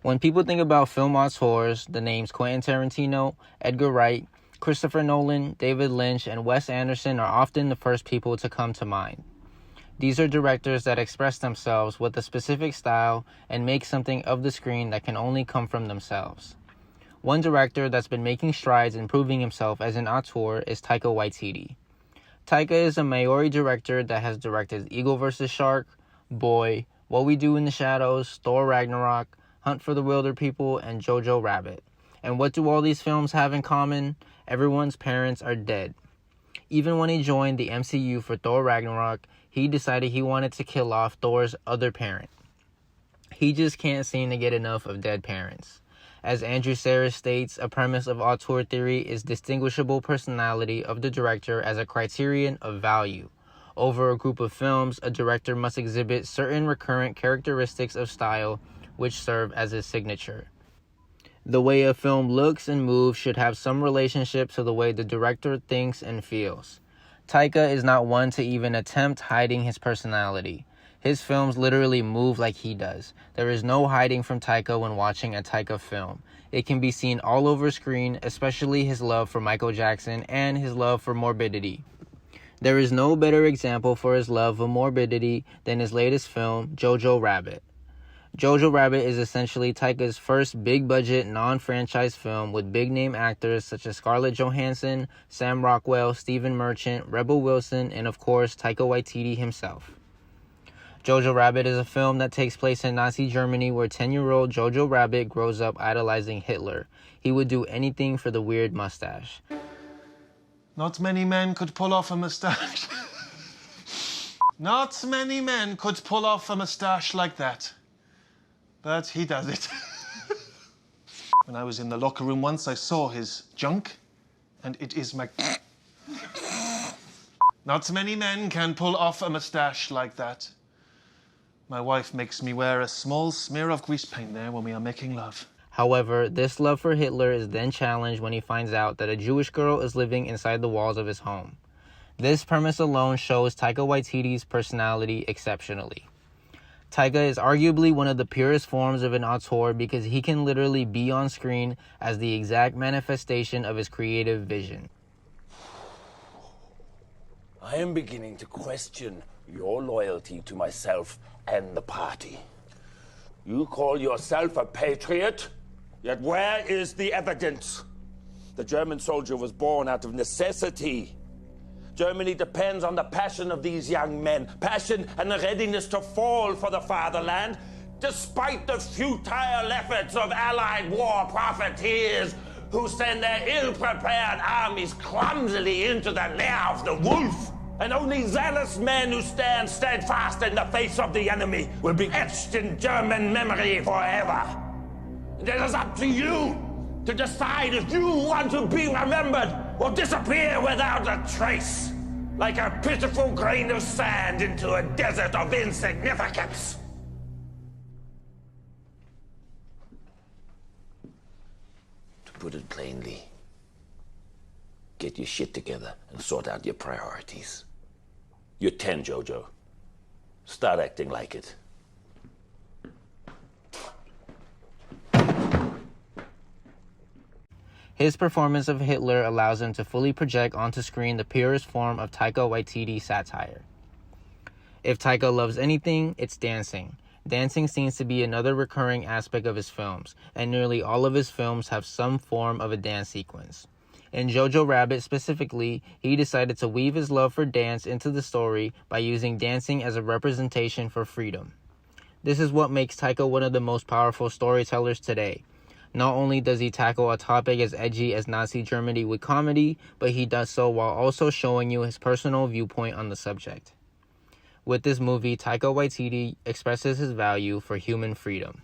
When people think about film auteurs, the names Quentin Tarantino, Edgar Wright, Christopher Nolan, David Lynch, and Wes Anderson are often the first people to come to mind. These are directors that express themselves with a specific style and make something of the screen that can only come from themselves. One director that's been making strides in proving himself as an auteur is Taika Waititi. Taika is a Maori director that has directed Eagle vs. Shark, Boy, What We Do in the Shadows, Thor Ragnarok, Hunt for the Wilderpeople, and Jojo Rabbit. And what do all these films have in common? Everyone's parents are dead. Even when he joined the MCU for Thor Ragnarok, he decided he wanted to kill off Thor's other parent. He just can't seem to get enough of dead parents. As Andrew Sarris states, a premise of auteur theory is distinguishable personality of the director as a criterion of value. Over a group of films, a director must exhibit certain recurrent characteristics of style which serve as his signature. The way a film looks and moves should have some relationship to the way the director thinks and feels. Taika is not one to even attempt hiding his personality. His films literally move like he does. There is no hiding from Taika when watching a Taika film. It can be seen all over screen, especially his love for Michael Jackson and his love for morbidity. There is no better example for his love of morbidity than his latest film, Jojo Rabbit. Jojo Rabbit is essentially Taika's first big-budget, non-franchise film with big-name actors such as Scarlett Johansson, Sam Rockwell, Stephen Merchant, Rebel Wilson, and of course, Taika Waititi himself. Jojo Rabbit is a film that takes place in Nazi Germany where 10-year-old Jojo Rabbit grows up idolizing Hitler. He would do anything for the weird mustache. Not many men could pull off a mustache. Not many men could pull off a mustache like that. But he does it. When I was in the locker room once, I saw his junk, and it is Not many men can pull off a mustache like that. My wife makes me wear a small smear of grease paint there when we are making love. However, this love for Hitler is then challenged when he finds out that a Jewish girl is living inside the walls of his home. This premise alone shows Taika Waititi's personality exceptionally. Taika is arguably one of the purest forms of an auteur because he can literally be on screen as the exact manifestation of his creative vision. I am beginning to question your loyalty to myself and the party. You call yourself a patriot, yet where is the evidence? The German soldier was born out of necessity. Germany depends on the passion of these young men, passion and the readiness to fall for the fatherland, despite the futile efforts of Allied war profiteers who send their ill-prepared armies clumsily into the lair of the wolf. And only zealous men who stand steadfast in the face of the enemy will be etched in German memory forever. And it is up to you to decide if you want to be remembered or disappear without a trace, like a pitiful grain of sand into a desert of insignificance. To put it plainly, get your shit together and sort out your priorities. You're 10, Jojo. Start acting like it. His performance of Hitler allows him to fully project onto screen the purest form of Taika Waititi satire. If Taika loves anything, it's dancing. Dancing seems to be another recurring aspect of his films, and nearly all of his films have some form of a dance sequence. In Jojo Rabbit specifically, he decided to weave his love for dance into the story by using dancing as a representation for freedom. This is what makes Taika one of the most powerful storytellers today. Not only does he tackle a topic as edgy as Nazi Germany with comedy, but he does so while also showing you his personal viewpoint on the subject. With this movie, Taika Waititi expresses his value for human freedom.